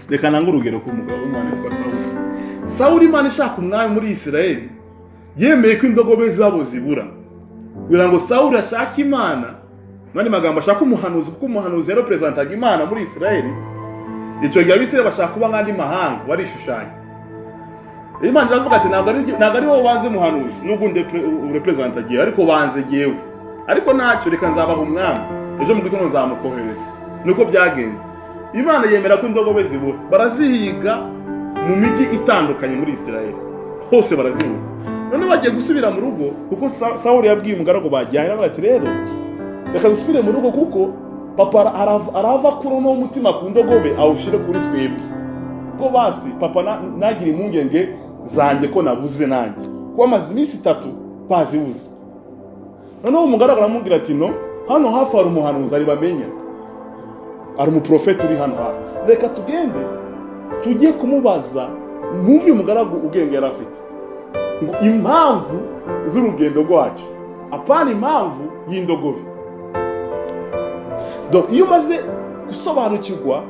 reka nange urugero k'umugabo w'Imana witwa Sawuli Imana ishaka umwami muri Isirayeli yemeye ko indogobe zabo zibura kugira ngo Sawuli ashake Imana mani magambo ashaka umuhanuzi kuko umuhanuzi yarepresentaga Imana muri Isirayeli. Icyo gihe Abisirayeli bashaka kuba nk'andi mahanga barishushanya. Imana iravuga ati ntabwo ari wowe banze muhanuzi n'ubundi urepresentagiye ariko banze giyewe ariko ntacyo reka nzabaha umwami ejo mu gitondo nzamukohereza. Nuko byagenze. Imana yemera ko indogobe zibura barazihiga mu migi itandukanye muri Isirayeli hose barazihiga. None bagiye gusubira mu rugo kuko Sawuli yabwiye umugaragu bajyanye ati rero reka gusubire mu rugo kuko papa arava kuri no mutima ku ndogobe awushire kuri twebwe ko basi papa nagira impungenge zanjye ko nabuze nanjye ko amazi iminsi 3 bazibuze. Noneho umugaragu aramubwira ati no hano hafi hari umuhanuzi ari bamenya ari umuprofeti uri hano hafi reka tugende tugiye kumubaza mwumve umugaragu ubwenge yarafite ngo impamvu z'urugendo rwacu apana impamvu y'indogobe. Donc iyo maze gusobanukirwa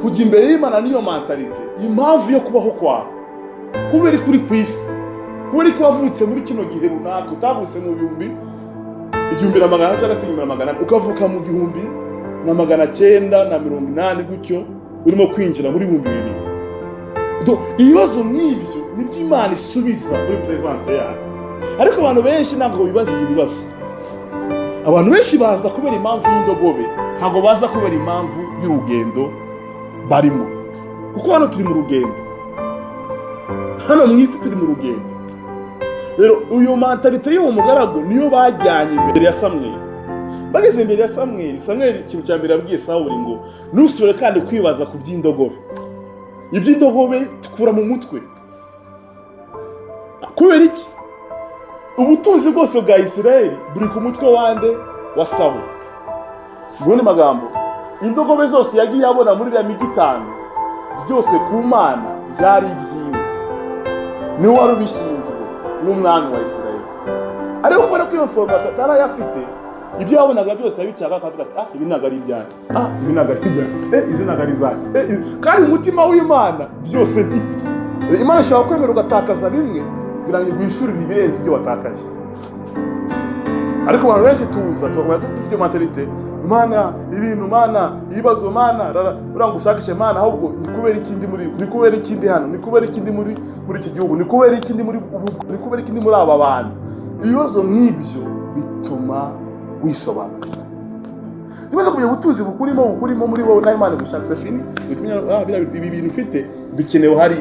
kujya imbere y'Imana niyo mentalite impamvu yo kubaho kwawe kubera kuri kwisi kubera ko wavutse muri kino gihe runaka utavutse mu 1900 cyangwa se 1800 ukavuka mu 1980 gutyo urimo kwinjira muri 2000. Donc ibibazo nk'ibyo nibyo Imana isubiza muri presence yayo. Ariko abantu benshi ntabwo bibaza ibyo bibazo. Abantu benshi baza kubera impamvu y'indogobe ntabwo baza kubera impamvu y'urugendo barimo kuko hano turi mu rugendo hano mu isi turi mu rugendo. Rero uyu mentalite y'uwo mugaragu niyo bajyanye imbere ya Samweli. Bageze imbere ya Samweli ikintu cya mbere yabwiye Sawuli ngo nusubire kandi kwibaza ku by'indogobe. Iby'indogobe tukura mu mutwe kubera iki ubutunzi bwose bwa Isirayeli buri ku mutwe wande wa Sawuli. Ngone magambo indogobe zose yagiye abona muri ya migi 5 byose ku Mana byari ibyiwe ni wari ubishinzwe n'umwami wa Isirayeli. Ariko kubera ko iyo information atarayafite ibyo yabonaga byose yabicaga akavuga ati ibi ntago ari ibyanjye ibi ntago ari ibyanjye izi ntago ari izanjye kandi umutima w'Imana byose biki Imana ishobora kwemera ugatakaza bimwe kugira ngo igwishurire ibirenze ibyo watakaje. Ariko abantu benshi tuza tubakomera dufite mentalite Imana ibintu Imana ibibazo Imana uranga ushakishe Imana ahubwo ni kubera ikindi muri ni kubera ikindi hano ni kubera ikindi muri iki gihugu ni kubera ikindi muri ni kubera ikindi muri aba bantu. Ibibazo nk'ibyo bituma wisobanura. Nibaza kugira ubutuzi bukurimo muri wowe na Imana gushaka sefini bitumye ibi bintu ufite bikenewe hari